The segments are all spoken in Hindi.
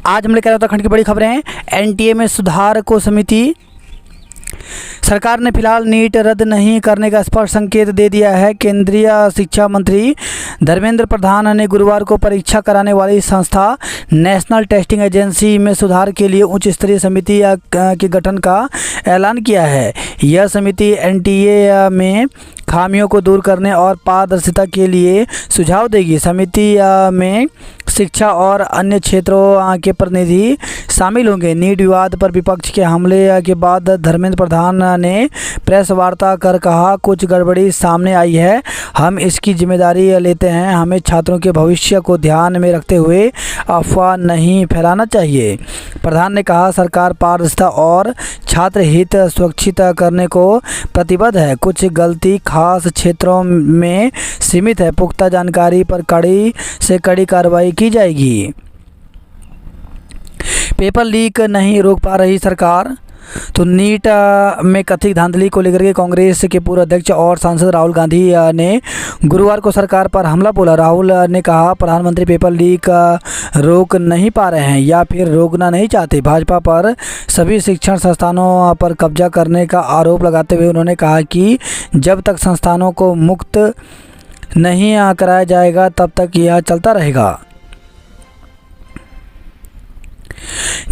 आज हम लेकर उत्तराखंड की बड़ी खबरें। एनटीए में सुधार को समिति। सरकार ने फिलहाल नीट रद्द नहीं करने का स्पष्ट संकेत दे दिया है। केंद्रीय शिक्षा मंत्री धर्मेंद्र प्रधान ने गुरुवार को परीक्षा कराने वाली संस्था नेशनल टेस्टिंग एजेंसी में सुधार के लिए उच्च स्तरीय समिति के गठन का ऐलान किया है। यह समिति एनटीए में खामियों को दूर करने और पारदर्शिता के लिए सुझाव देगी। समिति में शिक्षा और अन्य क्षेत्रों के प्रतिनिधि शामिल होंगे। नीट विवाद पर विपक्ष के हमले के बाद धर्मेंद्र प्रधान ने प्रेस वार्ता कर कहा, कुछ गड़बड़ी सामने आई है, हम इसकी जिम्मेदारी लेते हैं। हमें छात्रों के भविष्य को ध्यान में रखते हुए अफवाह नहीं फैलाना चाहिए। प्रधान ने कहा, सरकार पारदर्शिता और छात्र हित सुरक्षित करने को प्रतिबद्ध है। कुछ गलती खास क्षेत्रों में सीमित है। पुख्ता जानकारी पर कड़ी से कड़ी कार्रवाई की जाएगी। पेपर लीक नहीं रोक पा रही सरकार। तो नीट में कथित धांधली को लेकर के कांग्रेस के पूर्व अध्यक्ष और सांसद राहुल गांधी ने गुरुवार को सरकार पर हमला बोला। राहुल ने कहा, प्रधानमंत्री पेपर लीक रोक नहीं पा रहे हैं या फिर रोकना नहीं चाहते। भाजपा पर सभी शिक्षण संस्थानों पर कब्जा करने का आरोप लगाते हुए उन्होंने कहा कि जब तक संस्थानों को मुक्त नहीं कराया जाएगा तब तक यह चलता रहेगा।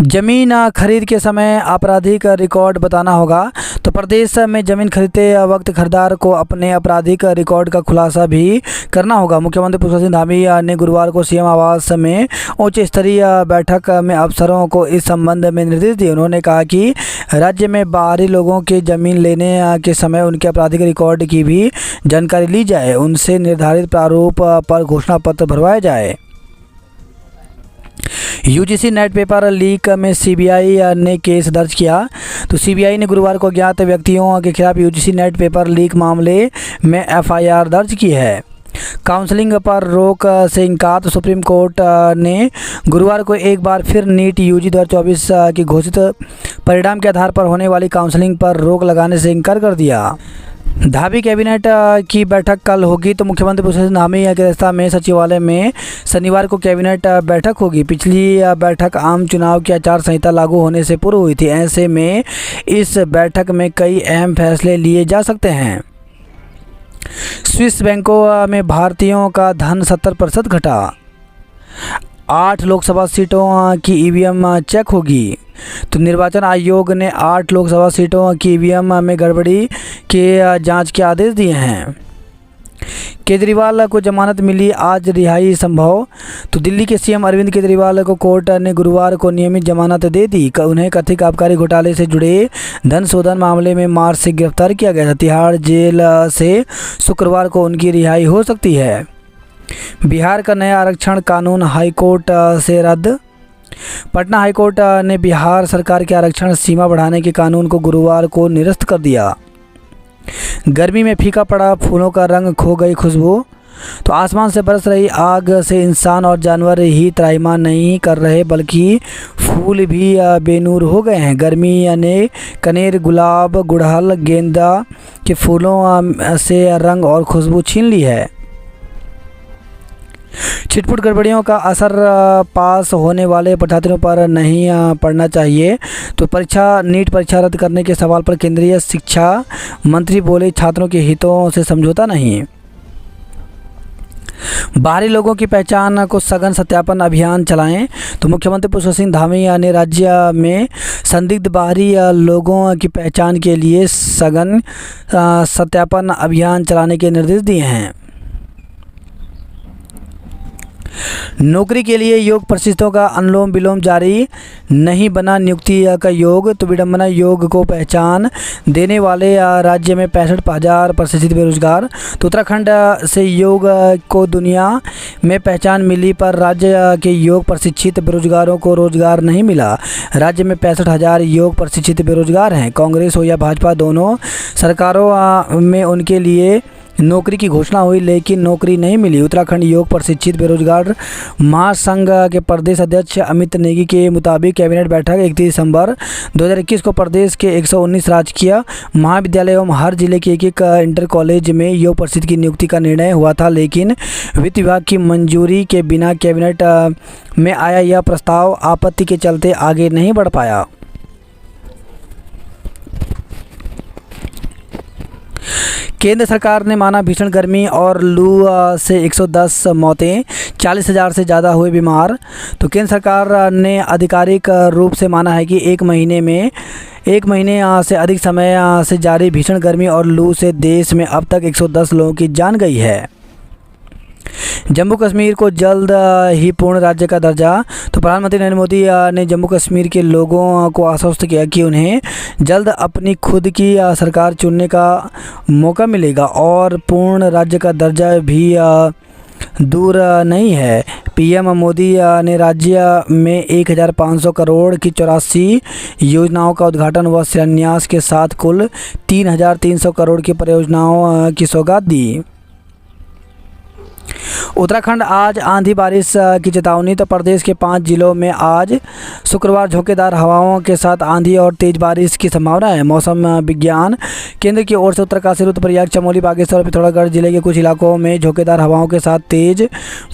जमीन खरीद के समय आपराधिक रिकॉर्ड बताना होगा। तो प्रदेश में जमीन खरीदते वक्त खरीदार को अपने आपराधिक रिकॉर्ड का खुलासा भी करना होगा। मुख्यमंत्री पुष्कर सिंह धामी ने गुरुवार को सीएम आवास में उच्च स्तरीय बैठक में अफसरों को इस संबंध में निर्देश दिए। उन्होंने कहा कि राज्य में बाहरी लोगों की जमीन लेने के समय उनके आपराधिक रिकॉर्ड की भी जानकारी ली जाए, उनसे निर्धारित प्रारूप पर घोषणा पत्र भरवाया जाए। यूजीसी नेट पेपर लीक में सीबीआई ने केस दर्ज किया। तो सीबीआई ने गुरुवार को अज्ञात व्यक्तियों के खिलाफ यूजीसी नेट पेपर लीक मामले में एफआईआर दर्ज की है। काउंसलिंग पर रोक से इनकार। तो सुप्रीम कोर्ट ने गुरुवार को एक बार फिर नीट यूजी 2024 की घोषित परिणाम के आधार पर होने वाली काउंसलिंग पर रोक लगाने से इनकार कर दिया। धामी कैबिनेट की बैठक कल होगी। तो मुख्यमंत्री पुष्कर सिंह धामी की अध्यक्षता में सचिवालय में शनिवार को कैबिनेट बैठक होगी। पिछली बैठक आम चुनाव की आचार संहिता लागू होने से पूर्व हुई थी। ऐसे में इस बैठक में कई अहम फैसले लिए जा सकते हैं। स्विस बैंकों में भारतीयों का धन 70% घटा। 8 लोकसभा सीटों की ईवीएम चेक होगी। तो निर्वाचन आयोग ने 8 लोकसभा सीटों की ईवीएम में गड़बड़ी के जांच के आदेश दिए हैं। केजरीवाल को जमानत मिली, आज रिहाई संभव। तो दिल्ली के सीएम अरविंद केजरीवाल को कोर्ट ने गुरुवार को नियमित जमानत दे दी। उन्हें कथित आबकारी घोटाले से जुड़े धन शोधन मामले में मार्च से गिरफ्तार किया गया था। तिहाड़ जेल से शुक्रवार को उनकी रिहाई हो सकती है। बिहार का नया आरक्षण कानून हाईकोर्ट से रद्द। पटना हाईकोर्ट ने बिहार सरकार के आरक्षण सीमा बढ़ाने के कानून को गुरुवार को निरस्त कर दिया। गर्मी में फीका पड़ा फूलों का रंग, खो गई खुशबू। तो आसमान से बरस रही आग से इंसान और जानवर ही त्राहिमाम नहीं कर रहे बल्कि फूल भी बेनूर हो गए हैं। गर्मी ने कनेर, गुलाब, गुड़हल, गेंदा के फूलों से रंग और खुशबू छीन ली है। छिटपुट गड़बड़ियों का असर पास होने वाले परीक्षार्थियों पर नहीं पड़ना चाहिए। तो नीट परीक्षा रद्द करने के सवाल पर केंद्रीय शिक्षा मंत्री बोले, छात्रों के हितों से समझौता नहीं। बाहरी लोगों की पहचान को सघन सत्यापन अभियान चलाएं। तो मुख्यमंत्री पुष्कर सिंह धामी ने राज्य में संदिग्ध बाहरी लोगों की पहचान के लिए सघन सत्यापन अभियान चलाने के निर्देश दिए हैं। नौकरी के लिए योग प्रशिक्षुओं का अनुलोम विलोम जारी नहीं बना नियुक्ति का योग। तो विडंबना, योग को पहचान देने वाले राज्य में 65,000 प्रशिक्षित बेरोजगार। तो उत्तराखंड से योग को दुनिया में पहचान मिली पर राज्य के योग प्रशिक्षित बेरोजगारों को रोजगार नहीं मिला। राज्य में 65,000 योग प्रशिक्षित बेरोजगार हैं। कांग्रेस हो या भाजपा, दोनों सरकारों में उनके लिए नौकरी की घोषणा हुई लेकिन नौकरी नहीं मिली। उत्तराखंड योग प्रशिक्षित बेरोजगार महासंघ के प्रदेश अध्यक्ष अमित नेगी के मुताबिक कैबिनेट बैठक 31 दिसंबर 2021 को प्रदेश के 119 राजकीय महाविद्यालय एवं हर जिले के एक इंटर कॉलेज में योग प्रशिक्षित की नियुक्ति का निर्णय हुआ था, लेकिन वित्त विभाग की मंजूरी के बिना कैबिनेट में आया यह प्रस्ताव आपत्ति के चलते आगे नहीं बढ़ पाया। केंद्र सरकार ने माना भीषण गर्मी और लू से 110 मौतें, 40,000 से ज़्यादा हुए बीमार। तो केंद्र सरकार ने आधिकारिक रूप से माना है कि एक महीने से अधिक समय से जारी भीषण गर्मी और लू से देश में अब तक 110 लोगों की जान गई है। जम्मू कश्मीर को जल्द ही पूर्ण राज्य का दर्जा। तो प्रधानमंत्री नरेंद्र मोदी ने जम्मू कश्मीर के लोगों को आश्वस्त किया कि उन्हें जल्द अपनी खुद की सरकार चुनने का मौका मिलेगा और पूर्ण राज्य का दर्जा भी दूर नहीं है। पीएम मोदी ने राज्य में 1,500 करोड़ की 84 योजनाओं का उद्घाटन व शिलान्यास के साथ कुल 3,300 करोड़ की परियोजनाओं की सौगात दी। उत्तराखंड आज आंधी बारिश की चेतावनी। तो प्रदेश के 5 जिलों में आज शुक्रवार झोंकेदार हवाओं के साथ आंधी और तेज बारिश की संभावना है। मौसम विज्ञान केंद्र की ओर से उत्तरकाशी, रुद्रप्रयाग, चमोली, बागेश्वर और पिथौरागढ़ जिले के कुछ इलाकों में झोंकेदार हवाओं के साथ तेज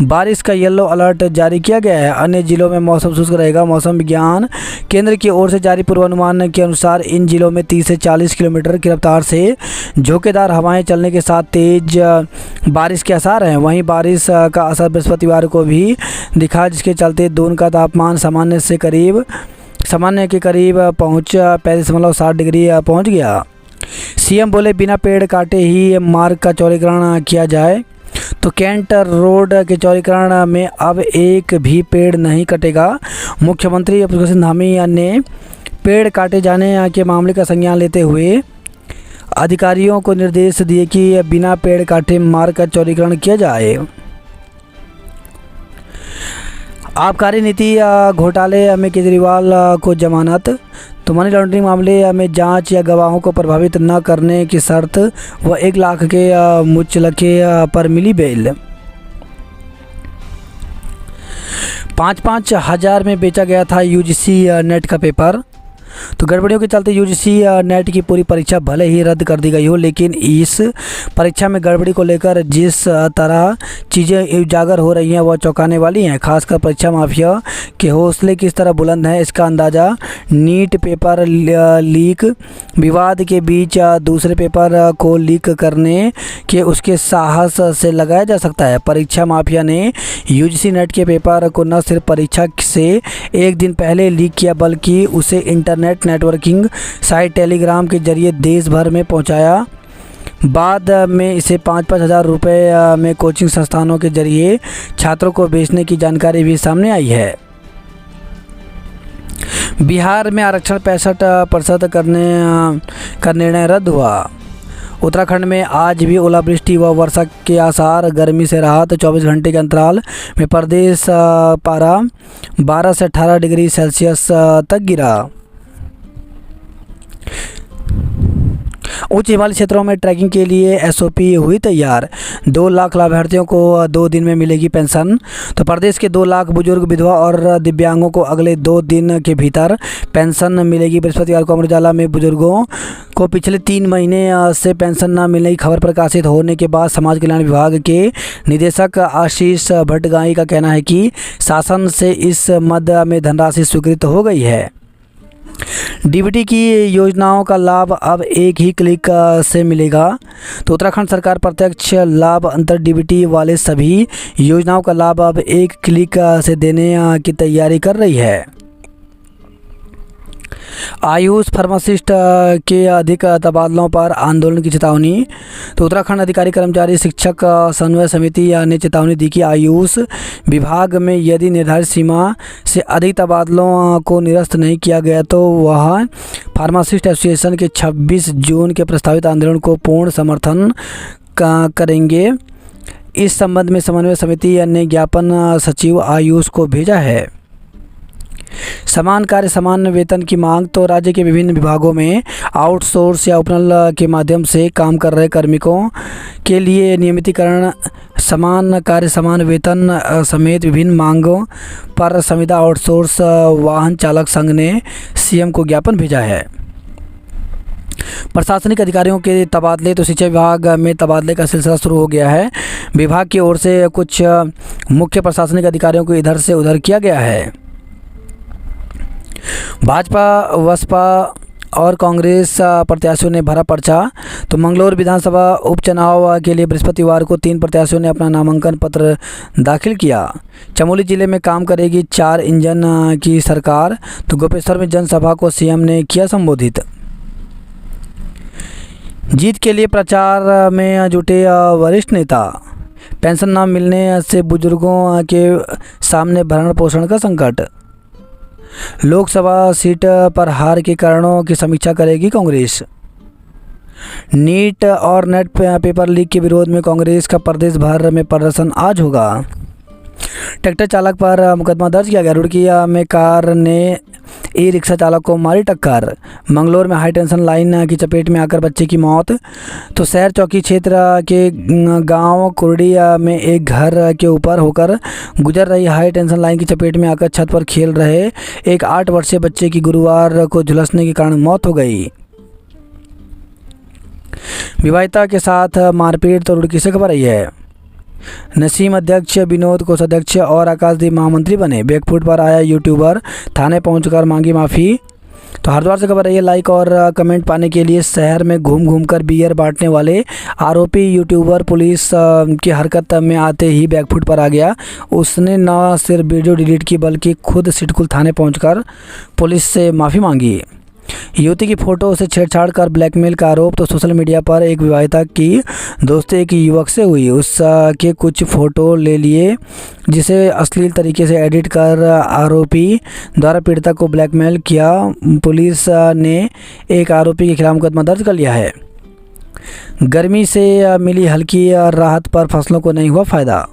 बारिश का येलो अलर्ट जारी किया गया है। अन्य जिलों में मौसम शुष्क रहेगा। मौसम विज्ञान केंद्र की ओर से जारी पूर्वानुमान के अनुसार इन जिलों में 30 से 40 किलोमीटर की रफ्तार से झोंकेदार हवाएं चलने के साथ तेज बारिश के आसार हैं। वहीं बारिश का असर बृहस्पतिवार को भी दिखा, जिसके चलते दून का तापमान सामान्य के करीब पहुंच 35.7 डिग्री पहुंच गया। सीएम बोले बिना पेड़ काटे ही मार्ग का चौड़ीकरण किया जाए। तो कैंट रोड के चौड़ीकरण में अब एक भी पेड़ नहीं कटेगा। मुख्यमंत्री पुष्कर सिंह धामी ने पेड़ काटे जाने के मामले का संज्ञान लेते हुए अधिकारियों को निर्देश दिए कि बिना पेड़ काटे मार्ग का चौड़ीकरण किया जाए। आबकारी नीति घोटाले में केजरीवाल को जमानत। तो मनी लॉन्ड्रिंग मामले में जांच या गवाहों को प्रभावित न करने की शर्त व 1 लाख के मुचलके पर मिली बेल। 5-5 हज़ार में बेचा गया था यूजीसी नेट का पेपर। तो गड़बड़ियों के चलते यूजीसी नेट की पूरी परीक्षा भले ही रद्द कर दी गई हो, लेकिन इस परीक्षा में गड़बड़ी को लेकर जिस तरह चीज़ें उजागर हो रही हैं वह चौंकाने वाली हैं। खासकर परीक्षा माफिया के हौसले किस तरह बुलंद हैं, इसका अंदाज़ा नीट पेपर लीक विवाद के बीच दूसरे पेपर को लीक करने के उसके साहस से लगाया जा सकता है। परीक्षा माफिया ने यूजीसी नेट के पेपर को न सिर्फ परीक्षा से एक दिन पहले लीक किया, बल्कि उसे इंटरनेट नेटवर्किंग साइट टेलीग्राम के जरिए देश भर में पहुंचाया। बाद में इसे 5-5 हज़ार रुपये में कोचिंग संस्थानों के जरिए छात्रों को बेचने की जानकारी भी सामने आई है। बिहार में आरक्षण 65% करने का निर्णय रद्द हुआ। उत्तराखंड में आज भी ओलावृष्टि व वर्षा के आसार। गर्मी से राहत। 24 घंटे के अंतराल में प्रदेश पारा 12 से 18 डिग्री सेल्सियस तक गिरा। उच्च हिमालय क्षेत्रों में ट्रैकिंग के लिए एसओपी हुई तैयार। 2 लाख लाभार्थियों को 2 दिन में मिलेगी पेंशन। तो प्रदेश के 2 लाख बुजुर्ग, विधवा और दिव्यांगों को अगले 2 दिन के भीतर पेंशन मिलेगी। बृहस्पतिवार को अमर उजाला में बुजुर्गों को पिछले 3 महीने से पेंशन न मिलने की खबर प्रकाशित होने के बाद समाज कल्याण विभाग के निदेशक आशीष भट्टगाई का कहना है कि शासन से इस मद में धनराशि स्वीकृत हो गई है। डीबीटी की योजनाओं का लाभ अब एक ही क्लिक से मिलेगा। तो उत्तराखंड सरकार प्रत्यक्ष लाभ अंतर डीबीटी वाले सभी योजनाओं का लाभ अब एक क्लिक से देने की तैयारी कर रही है। आयुष फार्मासिस्ट के अधिक तबादलों पर आंदोलन की चेतावनी। तो उत्तराखंड अधिकारी कर्मचारी शिक्षक समन्वय समिति ने चेतावनी दी कि आयुष विभाग में यदि निर्धारित सीमा से अधिक तबादलों को निरस्त नहीं किया गया तो वह फार्मासिस्ट एसोसिएशन के 26 जून के प्रस्तावित आंदोलन को पूर्ण समर्थन करेंगे। इस संबंध में समन्वय समिति ने ज्ञापन सचिव आयुष को भेजा है। समान कार्य समान वेतन की मांग। तो राज्य के विभिन्न विभागों में आउटसोर्स या उपनल के माध्यम से काम कर रहे कार्मिकों के लिए नियमितीकरण, समान कार्य समान वेतन समेत विभिन्न मांगों पर संविदा आउटसोर्स वाहन चालक संघ ने सीएम को ज्ञापन भेजा है। प्रशासनिक अधिकारियों के तबादले। तो शिक्षा विभाग में तबादले का सिलसिला शुरू हो गया है। विभाग की ओर से कुछ मुख्य प्रशासनिक अधिकारियों को इधर से उधर किया गया है। भाजपा, बसपा और कांग्रेस प्रत्याशियों ने भरा पर्चा। तो मंगलौर विधानसभा उपचुनाव के लिए बृहस्पतिवार को 3 प्रत्याशियों ने अपना नामांकन पत्र दाखिल किया। चमोली जिले में काम करेगी 4 इंजन की सरकार। तो गोपेश्वर में जनसभा को सीएम ने किया संबोधित। जीत के लिए प्रचार में जुटे वरिष्ठ नेता। पेंशन न मिलने से बुजुर्गों के सामने भरण पोषण का संकट। लोकसभा सीट पर हार के कारणों की समीक्षा करेगी कांग्रेस। नीट और नेट पेपर लीक के विरोध में कांग्रेस का प्रदेश भर में प्रदर्शन आज होगा। ट्रैक्टर चालक पर मुकदमा दर्ज किया गया। रुड़की में कार ने ई रिक्शा चालक को मारी टक्कर। मंगलौर में हाई टेंशन लाइन की चपेट में आकर बच्चे की मौत। तो शहर चौकी क्षेत्र के गांव कुर्डी में एक घर के ऊपर होकर गुजर रही हाई टेंशन लाइन की चपेट में आकर छत पर खेल रहे एक 8 वर्षीय बच्चे की गुरुवार को झुलसने के कारण मौत हो गई। विवाहिता के साथ मारपीट। तो रुड़की से खबर आई है। नसीम अध्यक्ष, विनोद कोषाध्यक्ष और आकाशदीप महामंत्री बने। बैकफुट पर आया यूट्यूबर, थाने पहुंचकर मांगी माफ़ी। तो हरिद्वार से खबर है। लाइक और कमेंट पाने के लिए शहर में घूम घूम कर बियर बांटने वाले आरोपी यूट्यूबर पुलिस की हरकत में आते ही बैकफुट पर आ गया। उसने न सिर्फ वीडियो डिलीट की बल्कि खुद सिडकुल थाने पहुंचकर पुलिस से माफ़ी मांगी। युवती की फ़ोटो से छेड़छाड़ कर ब्लैकमेल का आरोप। तो सोशल मीडिया पर एक विवाहिता की दोस्ती एक युवक से हुई। उसके कुछ फ़ोटो ले लिए जिसे अश्लील तरीके से एडिट कर आरोपी द्वारा पीड़िता को ब्लैकमेल किया। पुलिस ने एक आरोपी के खिलाफ मुकदमा दर्ज कर लिया है। गर्मी से मिली हल्की राहत पर फसलों को नहीं हुआ फ़ायदा।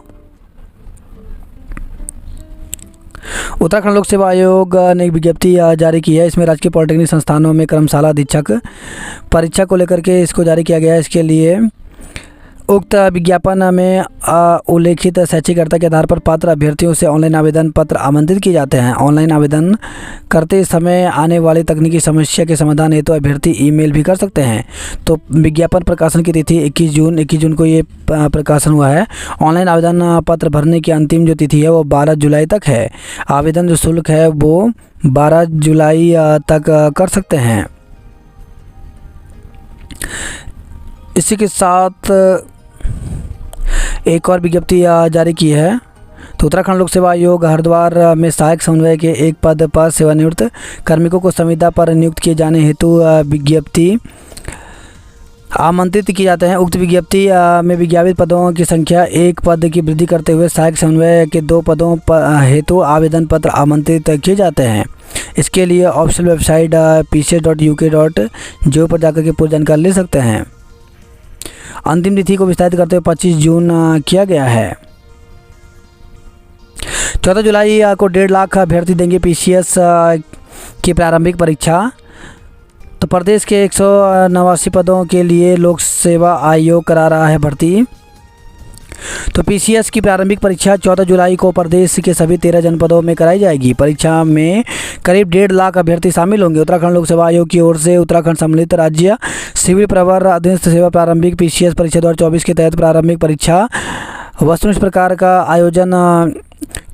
उत्तराखंड लोक सेवा आयोग ने एक विज्ञप्ति जारी की है। इसमें राजकीय पॉलिटेक्निक संस्थानों में कर्मशाला अधीक्षक परीक्षा को लेकर के इसको जारी किया गया है। इसके लिए उक्त विज्ञापन में उल्लेखित शैक्षिक अर्हता के आधार पर पात्र अभ्यर्थियों से ऑनलाइन आवेदन पत्र आमंत्रित किए जाते हैं। ऑनलाइन आवेदन करते समय आने वाली तकनीकी समस्या के समाधान हेतु अभ्यर्थी ईमेल भी कर सकते हैं। तो विज्ञापन प्रकाशन की तिथि 21 जून को ये प्रकाशन हुआ है। ऑनलाइन आवेदन पत्र भरने की अंतिम जो तिथि है वो 12 जुलाई तक है। आवेदन जो शुल्क है वो 12 जुलाई तक कर सकते हैं। इसी के साथ एक और विज्ञप्ति जारी की है। तो उत्तराखंड लोक सेवा आयोग हरिद्वार में सहायक समन्वय के एक पद पर सेवानिवृत्त कार्मिकों को संविदा पर नियुक्त किए जाने हेतु विज्ञप्ति आमंत्रित किए जाते हैं। उक्त विज्ञप्ति में विज्ञापित पदों की संख्या 1 पद की वृद्धि करते हुए सहायक समन्वय के 2 पदों हेतु आवेदन पत्र आमंत्रित किए जाते हैं। इसके लिए ऑफिशियल वेबसाइट pcs.uk.gov पर जाकर के पूरी जानकारी ले सकते हैं। अंतिम तिथि को विस्तारित करते हुए 25 जून किया गया है। 14 जुलाई को 1.5 लाख अभ्यर्थी देंगे पीसीएस की प्रारंभिक परीक्षा। तो प्रदेश के 189 पदों के लिए लोक सेवा आयोग करा रहा है भर्ती। तो पीसीएस की प्रारंभिक परीक्षा 14 जुलाई को प्रदेश के सभी 13 जनपदों में कराई जाएगी। परीक्षा में करीब 1.5 लाख अभ्यर्थी शामिल होंगे। उत्तराखंड लोक सेवा आयोग की ओर से उत्तराखंड सम्मिलित राज्य सिविल प्रवर अधीनस्थ सेवा प्रारंभिक पीसीएस परीक्षा 2024 के तहत प्रारंभिक परीक्षा वस्तुनिष्ठ इस प्रकार का आयोजन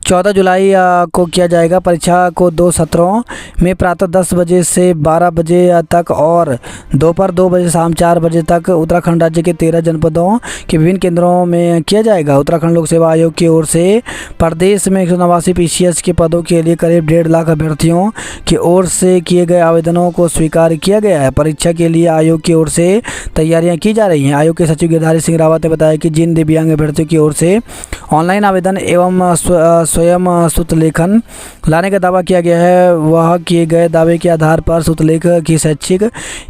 14 जुलाई को किया जाएगा। परीक्षा को 2 सत्रों में प्रातः 10 बजे से 12 बजे तक और दोपहर 2 बजे शाम 4 बजे तक उत्तराखंड राज्य के 13 जनपदों के विभिन्न केंद्रों में किया जाएगा। उत्तराखंड लोक सेवा आयोग की ओर से प्रदेश में 189 पीसीएस के पदों के लिए करीब 1.5 लाख अभ्यर्थियों की ओर से किए गए आवेदनों को स्वीकार किया गया है। परीक्षा के लिए आयोग की ओर से तैयारियाँ की जा रही हैं। आयोग के सचिव गिरधारी सिंह रावत ने बताया कि जिन दिव्यांग अभ्यर्थियों की ओर से ऑनलाइन आवेदन एवं स्वयं सुतलेखन लाने का दावा किया गया है, वह किए गए दावे के आधार पर सुतलेख की शैक्षिक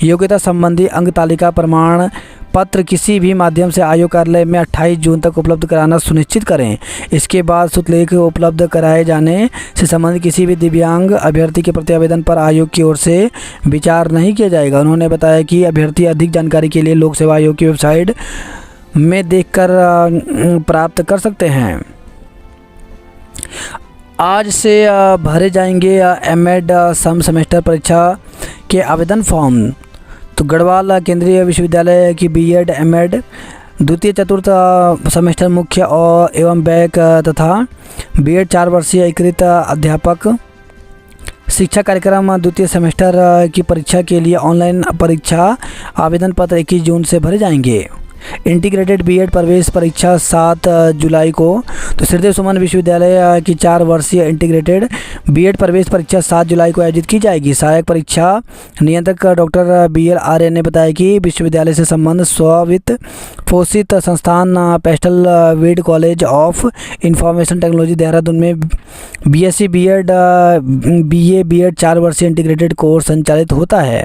योग्यता संबंधी अंक तालिका प्रमाण पत्र किसी भी माध्यम से आयोग कार्यालय में 28 जून तक उपलब्ध कराना सुनिश्चित करें। इसके बाद शुल्क उपलब्ध कराए जाने से संबंधित किसी भी दिव्यांग अभ्यर्थी के प्रति आवेदन पर आयोग की ओर से विचार नहीं किया जाएगा। उन्होंने बताया कि अभ्यर्थी अधिक जानकारी के लिए लोक सेवा आयोग की वेबसाइट में देखकर प्राप्त कर सकते हैं। आज से भरे जाएंगे एमएड सम सेमेस्टर परीक्षा के आवेदन फॉर्म। तो गढ़वाल केंद्रीय विश्वविद्यालय की बीएड एमएड द्वितीय चतुर्थ सेमेस्टर मुख्य और एवं बैक तथा बीएड 4 वर्षीय एकीकृत अध्यापक शिक्षा कार्यक्रम द्वितीय सेमेस्टर की परीक्षा के लिए ऑनलाइन परीक्षा आवेदन पत्र 21 जून से भरे जाएंगे। इंटीग्रेटेड बीएड प्रवेश परीक्षा 7 जुलाई को। तो श्रीदेव सुमन विश्वविद्यालय की 4 वर्षीय इंटीग्रेटेड बीएड प्रवेश परीक्षा 7 जुलाई को आयोजित की जाएगी। सहायक परीक्षा नियंत्रक डॉक्टर BL आर्य ने बताया कि विश्वविद्यालय से संबंध स्ववित्त पोषित संस्थान pastel weed college of information technology Dehradun में BSc बीएड BA बीएड 4 वर्षीय इंटीग्रेटेड कोर्स संचालित होता है।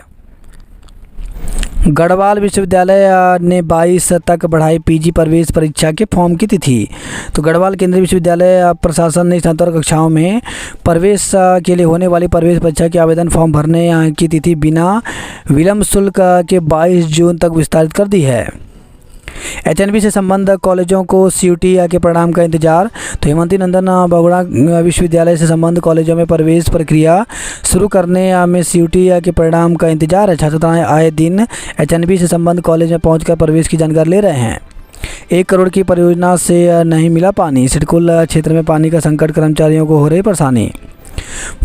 गढ़वाल विश्वविद्यालय ने 22 तक बढ़ाई PG प्रवेश परीक्षा के फॉर्म की तिथि। तो गढ़वाल केंद्रीय विश्वविद्यालय प्रशासन ने स्नातक कक्षाओं में प्रवेश के लिए होने वाली प्रवेश परीक्षा के आवेदन फॉर्म भरने की तिथि बिना विलंब शुल्क के 22 जून तक विस्तारित कर दी है। HNB से संबंध कॉलेजों को CUT के परिणाम का इंतजार। तो हेमंती नंदन बगुड़ा विश्वविद्यालय से संबंध कॉलेजों में प्रवेश प्रक्रिया शुरू करने में CUT के परिणाम का इंतजार है। छात्राएं आए दिन HNB से संबंध कॉलेज में पहुंचकर प्रवेश की जानकारी ले रहे हैं। 1 करोड़ की परियोजना से नहीं मिला पानी। सिडकुल क्षेत्र में पानी का संकट, कर्मचारियों को हो रही परेशानी।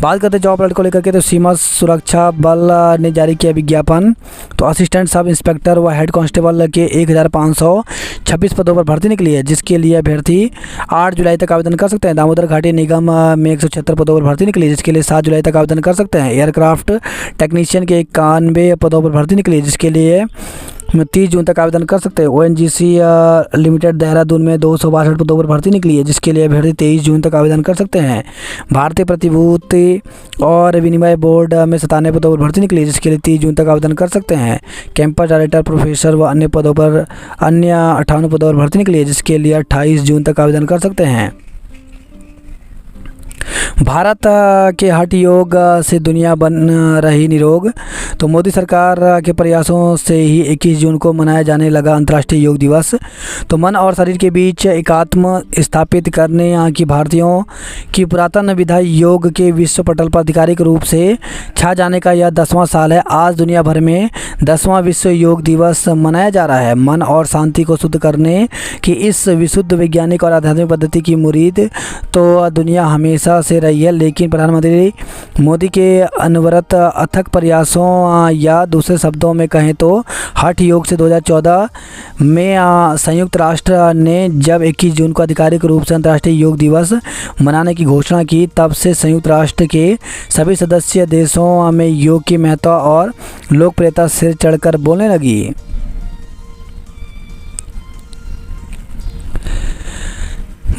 बात करते जॉब अलर्ट को लेकर के। तो सीमा सुरक्षा बल ने जारी किया विज्ञापन। तो असिस्टेंट सब इंस्पेक्टर व हेड कांस्टेबल के 1526 पदों पर भर्ती निकली है, जिसके लिए अभ्यर्थी 8 जुलाई तक आवेदन कर सकते हैं। दामोदर घाटी निगम में 176 पदों पर भर्ती निकली, जिसके लिए 7 जुलाई तक आवेदन कर सकते हैं। एयरक्राफ्ट टेक्नीशियन के 91 पदों पर भर्ती निकली, जिसके लिए 30 जून तक आवेदन कर सकते हैं। ONGC लिमिटेड देहरादून में 262 पदों पर भर्ती निकली है, जिसके लिए अभ्यर्थी 23 जून तक आवेदन कर सकते हैं। भारतीय प्रतिभूति और विनिमय बोर्ड में 97 पदों पर भर्ती निकली है, जिसके लिए 30 जून तक आवेदन कर सकते हैं। कैंपस डायरेक्टर, प्रोफेसर व अन्य पदों पर अन्य 58 पदों पर भर्ती निकली है, जिसके लिए 28 जून तक आवेदन कर सकते हैं। भारत के हठ योग से दुनिया बन रही निरोग। तो मोदी सरकार के प्रयासों से ही 21 जून को मनाया जाने लगा अंतर्राष्ट्रीय योग दिवस। तो मन और शरीर के बीच एकात्म स्थापित करने की भारतीयों की पुरातन विधा योग के विश्व पटल पर आधिकारिक रूप से छा जाने का यह 10वां साल है। आज दुनिया भर में 10वां विश्व योग दिवस मनाया जा रहा है। मन और शांति को शुद्ध करने की इस विशुद्ध वैज्ञानिक और आध्यात्मिक पद्धति की मुरीद तो दुनिया हमेशा से रही है, लेकिन प्रधानमंत्री मोदी के अनवरत अथक प्रयासों या दूसरे शब्दों में कहें तो हठ योग से 2014 में संयुक्त राष्ट्र ने जब 21 जून को आधिकारिक रूप से अंतर्राष्ट्रीय योग दिवस मनाने की घोषणा की, तब से संयुक्त राष्ट्र के सभी सदस्य देशों में योग की महत्ता और लोकप्रियता सिर चढ़कर बोलने लगी।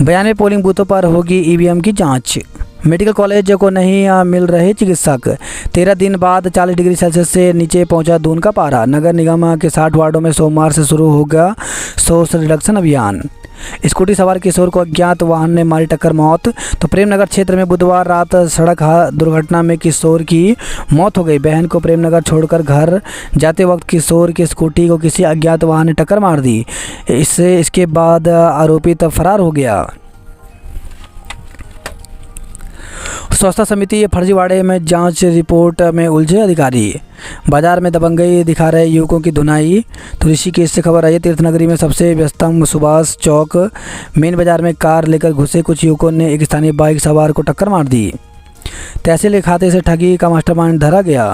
बयानवे पोलिंग बूथों पर होगी EVM की जांच। मेडिकल कॉलेज को नहीं मिल रहे चिकित्सक। 13 दिन बाद 40 डिग्री सेल्सियस से नीचे पहुंचा दून का पारा। नगर निगम के 60 वार्डों में सोमवार से शुरू होगा सोर्स रिडक्शन अभियान। स्कूटी सवार किशोर को अज्ञात वाहन ने मारी टक्कर, मौत। तो प्रेमनगर क्षेत्र में बुधवार रात सड़क दुर्घटना में किशोर की मौत हो गई। बहन को प्रेमनगर छोड़कर घर जाते वक्त किशोर की स्कूटी को किसी अज्ञात वाहन ने टक्कर मार दी। इसके बाद आरोपित फरार हो गया। स्वच्छता समिति फर्जीवाड़े में जांच रिपोर्ट में उलझे अधिकारी। बाजार में दबंगई दिखा रहे युवकों की धुनाई। तो ऋषिकेश से खबर आई है, तीर्थनगरी में सबसे व्यस्तम सुभाष चौक मेन बाजार में कार लेकर घुसे कुछ युवकों ने एक स्थानीय बाइक सवार को टक्कर मार दी। तहसील खाते से ठगी का मास्टरमाइंड धरा गया।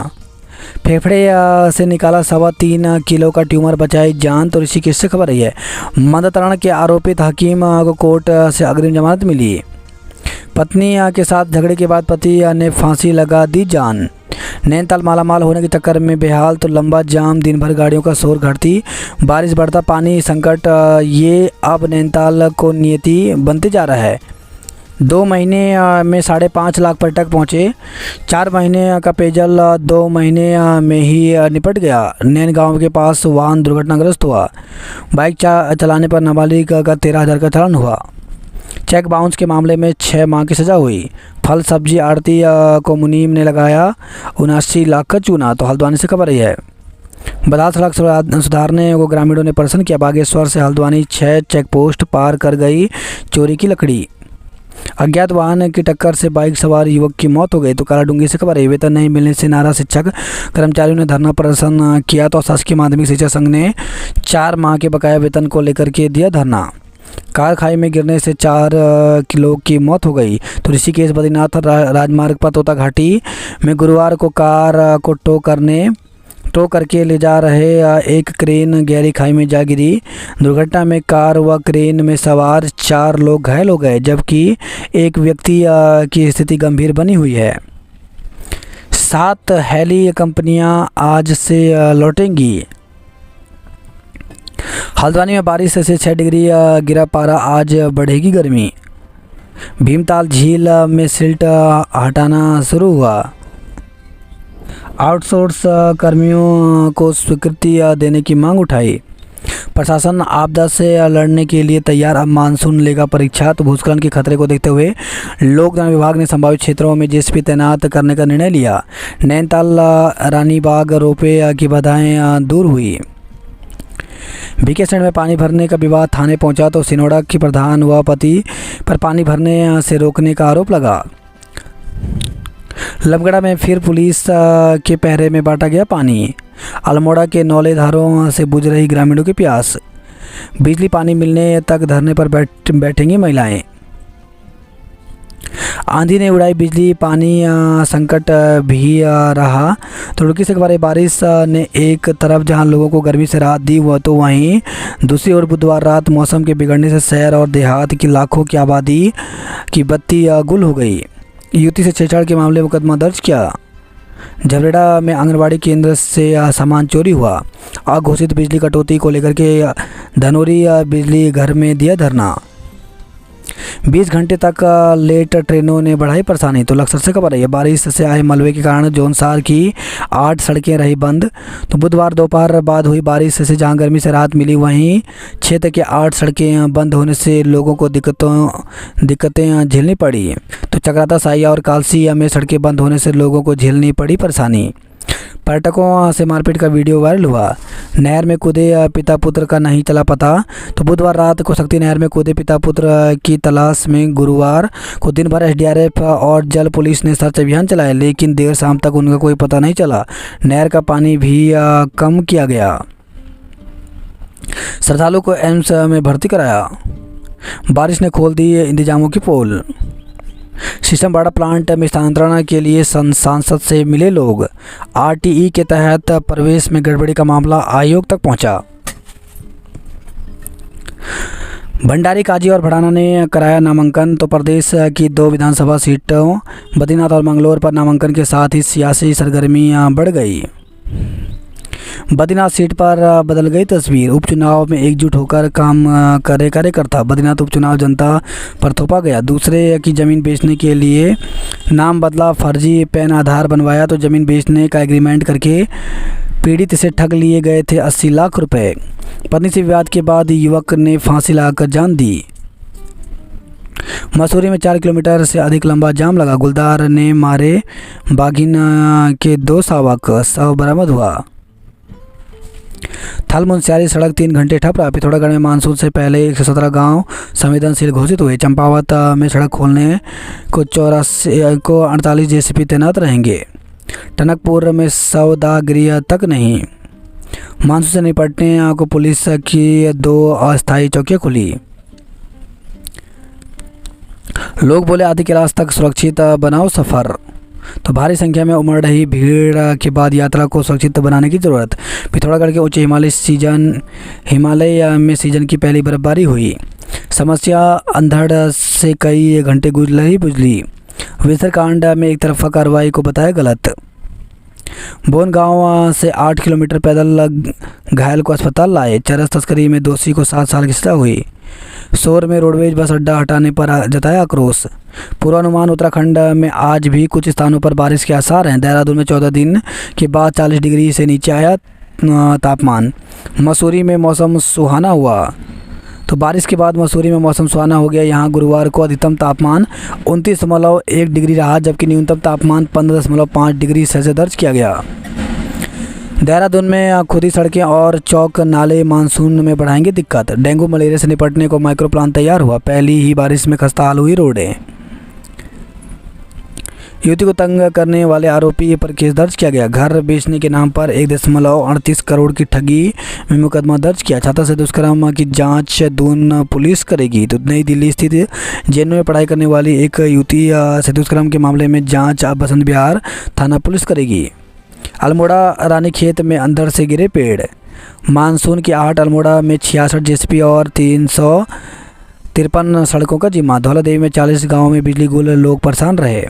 फेफड़े से निकाला 3.25 किलो का ट्यूमर, बचाई जान। तो ऋषिकेश से खबर आई है, मंदतरण के आरोपित हकीम को कोर्ट से अग्रिम जमानत मिली। पत्नी के साथ झगड़े के बाद पति ने फांसी लगा दी जान। नैनीताल मालामाल होने के चक्कर में बेहाल। तो लंबा जाम, दिन भर गाड़ियों का शोर, घटती बारिश, बढ़ता पानी संकट, ये अब नैनीताल को नियति बनते जा रहा है। 2 महीने में 5.5 लाख पर्यटक पहुँचे। 4 महीने का पेयजल 2 महीने में ही निपट गया। नैन गांव के पास वाहन दुर्घटनाग्रस्त हुआ। बाइक चलाने पर नाबालिग का 13,000 का चालान हुआ। चेक बाउंस के मामले में 6 माह की सज़ा हुई। फल सब्जी आड़ती को मुनीम ने लगाया 79 लाख का चूना। तो हल्द्वानी से खबर है। बदाल सड़क सुधारने को ग्रामीणों ने प्रदर्शन किया। बागेश्वर से हल्द्वानी 6 चेक पोस्ट पार कर गई चोरी की लकड़ी। अज्ञात वाहन की टक्कर से बाइक सवार युवक की मौत हो गई। तो कालाडूंगी से खबर है। वेतन नहीं मिलने से नारा शिक्षक कर्मचारियों ने धरना प्रदर्शन किया। तो शासकीय माध्यमिक शिक्षा संघ ने 4 माह के बकाया वेतन को लेकर के दिया धरना। कार खाई में गिरने से 4 लोग की मौत हो गई। तो ऋषिकेश बद्रीनाथ राजमार्ग पर तोता घाटी में गुरुवार को कार को टो करके ले जा रहे एक क्रेन गहरी खाई में जा गिरी। दुर्घटना में कार व क्रेन में सवार 4 लोग घायल हो गए, जबकि एक व्यक्ति की स्थिति गंभीर बनी हुई है। 7 हेली कंपनियां आज से लौटेंगी। हल्द्वानी में बारिश से 6 डिग्री गिरा पारा। आज बढ़ेगी गर्मी। भीमताल झील में सिल्ट हटाना शुरू हुआ। आउटसोर्स कर्मियों को स्वीकृति देने की मांग उठाई। प्रशासन आपदा से लड़ने के लिए तैयार। अब मानसून लेगा परीक्षा। तो भूस्खलन के खतरे को देखते हुए लोक निर्माण विभाग ने संभावित क्षेत्रों में जेसीबी तैनात करने का निर्णय लिया। नैनीताल रानीबाग रोपवे की बाधाएं दूर हुई। बीकेसैंड में पानी भरने का विवाद थाने पहुंचा। तो सिनोड़ा की प्रधान व पति पर पानी भरने से रोकने का आरोप लगा। लमगड़ा में फिर पुलिस के पहरे में बांटा गया पानी। अल्मोड़ा के नौले धारों से बुझ रही ग्रामीणों की प्यास। बिजली पानी मिलने तक धरने पर बैठेंगी महिलाएं। आंधी ने उड़ाई बिजली पानी संकट भी रहा। तो रुड़की से खबर। बारिश ने एक तरफ जहां लोगों को गर्मी से राहत दी हुआ, तो वहीं दूसरी ओर बुधवार रात मौसम के बिगड़ने से शहर और देहात की लाखों की आबादी की बत्ती गुल हो गई। युवती से छेड़छाड़ के मामले में मुकदमा दर्ज किया। झबरेड़ा में आंगनबाड़ी केंद्र से सामान चोरी हुआ। अघोषित बिजली कटौती को लेकर के धनोरी बिजली घर में दिया धरना। 20 घंटे तक लेट ट्रेनों ने बढ़ाई परेशानी। तो लक्सर से खबर है। बारिश से आए मलबे के कारण जौनसार की 8 सड़कें रही बंद। तो बुधवार दोपहर बाद हुई बारिश से जहां गर्मी से राहत मिली, वहीं क्षेत्र के 8 सड़कें बंद होने से लोगों को दिक्कतें झेलनी पड़ी। तो चक्राता साहिया और कालसी में सड़कें बंद होने से लोगों को झेलनी पड़ी परेशानी। पर्यटकों से मारपीट का वीडियो वायरल हुआ। नहर में कूदे पिता पुत्र का नहीं चला पता। तो बुधवार रात को शक्ति नहर में कूदे पिता पुत्र की तलाश में गुरुवार को दिन भर एसडीआरएफ और जल पुलिस ने सर्च अभियान चलाया, लेकिन देर शाम तक उनका कोई पता नहीं चला। नहर का पानी भी कम किया गया। श्रद्धालु को एम्स में भर्ती कराया। बारिश ने खोल दी इंतजामों की पोल। शीशमबाड़ा प्लांट में स्थानांतरण के लिए सांसद से मिले लोग। आरटीई के तहत प्रवेश में गड़बड़ी का मामला आयोग तक पहुंचा। भंडारी काजी और भड़ाना ने कराया नामांकन। तो प्रदेश की 2 विधानसभा सीटों बद्रीनाथ और मंगलौर पर नामांकन के साथ ही सियासी सरगर्मियां बढ़ गई। बद्रीनाथ सीट पर बदल गई तस्वीर। उपचुनाव में एकजुट होकर काम करे कार्यकर्ता। बद्रीनाथ उपचुनाव जनता पर थोपा गया। दूसरे की ज़मीन बेचने के लिए नाम बदला, फर्जी पैन आधार बनवाया। तो ज़मीन बेचने का एग्रीमेंट करके पीड़ित से ठग लिए गए थे 80 लाख रुपए। पत्नी से विवाद के बाद युवक ने फांसी लगाकर जान दी। मसूरी में 4 किलोमीटर से अधिक लंबा जाम लगा। गुलदार ने मारे बाघिन के 2 शावक। शव बरामद हुआ। थल मुनस्यारी सड़क 3 घंटे ठप रहा। पिथौरागढ़ में मानसून से पहले 117 गांव संवेदनशील घोषित हुए। चंपावत में सड़क खोलने को 48 जेसीबी तैनात रहेंगे। टनकपुर में सौदागृह तक नहीं। मानसून से निपटने को पुलिस की 2 अस्थायी चौकियां खुली। लोग बोले आदि के रास्ते तक सुरक्षित बनाओ सफ़र। तो भारी संख्या में उमड़ रही भीड़ के बाद यात्रा को सुरक्षित बनाने की ज़रूरत। पिथौरागढ़ के उच्च हिमालय में सीजन की पहली बर्फबारी हुई। समस्या अंधड़ से कई घंटे गुजरी बिजली। विसर कांड में एक तरफा कार्रवाई को बताया गलत। बोन गांव से 8 किलोमीटर पैदल घायल को अस्पताल लाए। चरस तस्करी में दोषी को 7 साल की सजा हुई। शोर में रोडवेज बस अड्डा हटाने पर जताया आक्रोश। पूर्वानुमान, उत्तराखंड में आज भी कुछ स्थानों पर बारिश के आसार हैं। देहरादून में 14 दिन के बाद 40 डिग्री से नीचे आया तापमान। मसूरी में मौसम सुहाना हुआ। तो बारिश के बाद मसूरी में मौसम सुहाना हो गया। यहाँ गुरुवार को अधिकतम तापमान 29.1 डिग्री रहा, जबकि न्यूनतम तापमान 15.5 डिग्री सेल्सियस दर्ज किया गया। देहरादून में खुदी सड़कें और चौक नाले मानसून में बढ़ाएंगे दिक्कत। डेंगू मलेरिया से निपटने को माइक्रो प्लान तैयार हुआ। पहली ही बारिश में खस्ताहाल हुई रोडें। युवती को तंग करने वाले आरोपी पर केस दर्ज किया गया। घर बेचने के नाम पर 1.38 करोड़ की ठगी में मुकदमा दर्ज किया। छात्रा से दुष्कर्म की जांच दून पुलिस करेगी। तो नई दिल्ली स्थित जेएनयू में पढ़ाई करने वाली एक युवती से दुष्कर्म के मामले में जांच अब बसंत विहार थाना पुलिस करेगी। अल्मोड़ा रानीखेत में अंधड़ से गिरे पेड़। मानसून की आहट। अल्मोड़ा में 66 जेसीबी और 353 सड़कों का जिम्मा। धौलादेवी में 40 गाँव में बिजली गुल, लोग परेशान रहे।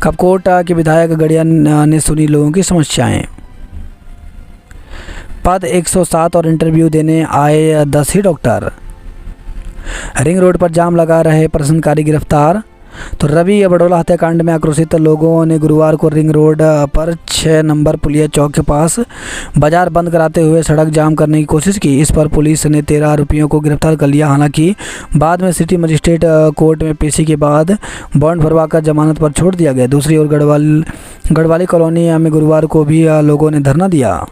कपकोट के विधायक गड़िया ने सुनी लोगों की समस्याएं। पद 107 और इंटरव्यू देने आए 10 ही डॉक्टर। रिंग रोड पर जाम लगा रहे प्रदर्शनकारी गिरफ्तार। तो रवि बड़ोला हत्याकांड में आक्रोशित लोगों ने गुरुवार को रिंग रोड पर 6 नंबर पुलिया चौक के पास बाजार बंद कराते हुए सड़क जाम करने की कोशिश की। इस पर पुलिस ने 13 आरोपियों को गिरफ्तार कर लिया। हालांकि बाद में सिटी मजिस्ट्रेट कोर्ट में पेशी के बाद बॉन्ड भरवाकर जमानत पर छोड़ दिया गया। दूसरी ओर गढ़वाली कॉलोनी में गुरुवार को भी लोगों ने धरना दिया।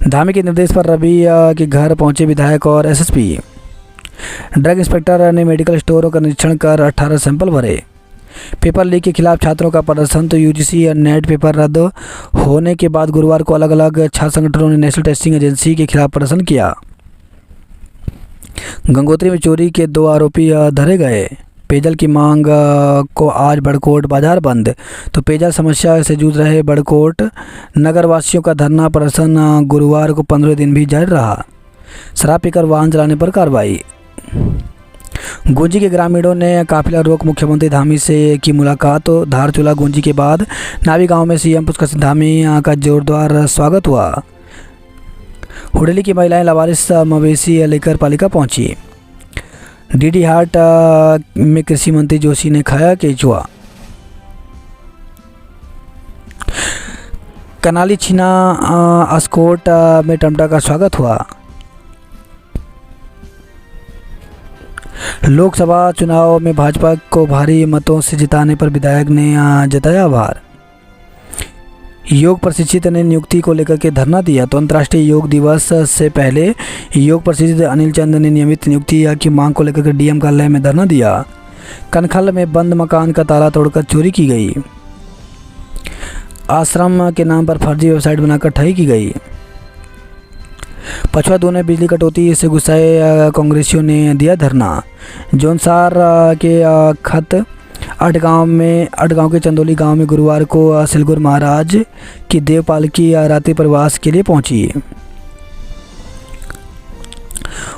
धामी के निर्देश पर रवि के घर पहुंचे विधायक और एसएसपी। ड्रग इंस्पेक्टर ने मेडिकल स्टोरों का निरीक्षण कर 18 सैंपल भरे। पेपर लीक के खिलाफ छात्रों का प्रदर्शन। तो यूजीसी नेट पेपर रद्द होने के बाद गुरुवार को अलग अलग छात्र संगठनों ने नेशनल टेस्टिंग एजेंसी के खिलाफ प्रदर्शन किया। गंगोत्री में चोरी के 2 आरोपी धरे गए। पेयजल की मांग को आज बड़कोट बाजार बंद। तो पेयजल समस्या से जूझ रहे बड़कोट नगर वासियों का धरना प्रदर्शन गुरुवार को 15 दिन भी जारी रहा। शराब पीकर वाहन चलाने पर कार्रवाई। गुंजी के ग्रामीणों ने काफिला रोक मुख्यमंत्री धामी से की मुलाकात। तो धारचूला गुंजी के बाद नावी गांव में सीएम पुष्कर सिंह धामी का जोरदार स्वागत हुआ। हुडेली की महिलाएं लावारिस मवेशी लेकर पालिका पहुंची। डीडी हाट में कृषि मंत्री जोशी ने खाया केचुआ। कनाली छीना अस्कोट में टमटा का स्वागत हुआ। लोकसभा चुनाव में भाजपा को भारी मतों से जिताने पर विधायक ने जताया आभार। योग प्रशिक्षित ने नियुक्ति को लेकर के धरना दिया। तो अंतर्राष्ट्रीय योग दिवस से पहले योग प्रशिक्षित अनिल चंद ने नियमित नियुक्ति की मांग को लेकर के डीएम कार्यालय में धरना दिया। कनखल में बंद मकान का ताला तोड़कर चोरी की गई। आश्रम के नाम पर फर्जी वेबसाइट बनाकर ठगी की गई। पछुआ दून में बिजली कटौती से गुस्साए कांग्रेसियों ने दिया धरना। जौनसार के खत अटगांव के चंदोली गांव में गुरुवार को सिलगुर महाराज की देवपाल की रात्रि प्रवास के लिए पहुंची।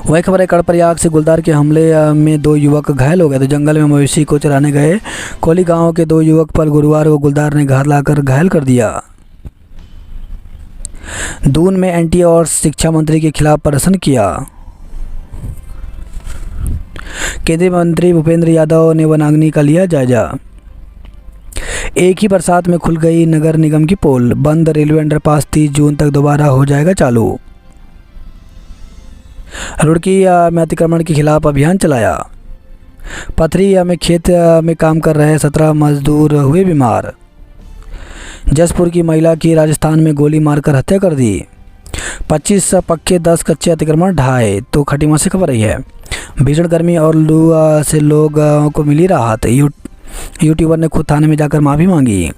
वही खबर है कड़प्रयाग से गुलदार के हमले में 2 युवक घायल हो गए। तो जंगल में मवेशी को चराने गए कोली गांव के 2 युवक पर गुरुवार को गुलदार ने घात लाकर घायल कर दिया। दून में एनटीए और शिक्षा मंत्री के खिलाफ प्रदर्शन किया। केंद्रीय मंत्री भूपेंद्र यादव ने वनाग्नि का लिया जायजा। एक ही बरसात में खुल गई नगर निगम की पोल। बंद रेलवे अंडरपास 30 जून तक दोबारा हो जाएगा चालू। रुड़की में अतिक्रमण के खिलाफ अभियान चलाया। पथरी में खेत में काम कर रहे 17 मजदूर हुए बीमार। जसपुर की महिला की राजस्थान में गोली मारकर हत्या कर दी। 25 पक्के 10 कच्चे अतिक्रमण ढहाए। तो खटीमा से खबर रही है भीषण गर्मी और लू से लोगों को मिली राहत। यूट्यूबर ने खुद थाने में जाकर माफ़ी मांगी।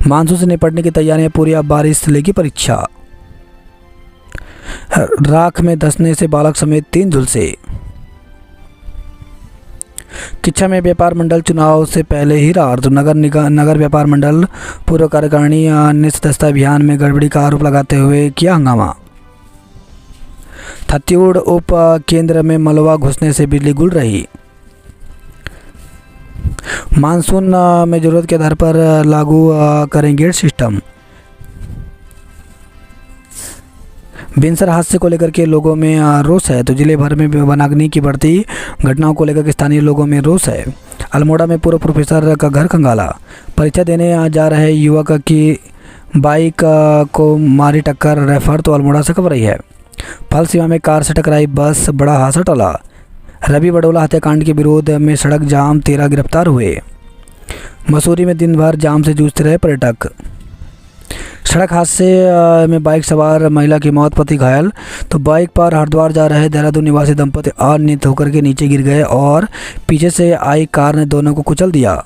मानसून से निपटने की तैयारियां पूरी, अब बारिश लेगी परीक्षा। राख में धंसने से बालक समेत 3 झुलसे। किच्छा में व्यापार मंडल चुनाव से पहले ही रार। तो नगर व्यापार मंडल पूर्व कार्यकारिणी ने सदस्यता अभियान में गड़बड़ी का आरोप लगाते हुए किया हंगामा। छत्तीसगढ़ उप केंद्र में मलबा घुसने से बिजली गुल रही। मानसून में जरूरत के आधार पर लागू करें गेट सिस्टम। बिनसर हादसे को लेकर के लोगों में रोष है, तो जिले भर में वनाग्नि की बढ़ती घटनाओं को लेकर के स्थानीय लोगों में रोष है। अल्मोड़ा में पूर्व प्रोफेसर का घर खंगाला। परीक्षा देने जा रहे युवक की बाइक को मारी टक्कर, रेफर तो अल्मोड़ा से खबर रही है। फल सीमा में कार से टकराई बस, बड़ा हादसा टला। रवि बडोला हत्याकांड के विरोध में सड़क जाम, 13 गिरफ्तार हुए। मसूरी में दिन भर जाम से जूझते रहे पर्यटक। सड़क हादसे में बाइक सवार महिला की मौत, पति घायल। तो बाइक पर हरिद्वार जा रहे देहरादून निवासी दंपति अनियंत्रित होकर के नीचे गिर गए और पीछे से आई कार ने दोनों को कुचल दिया।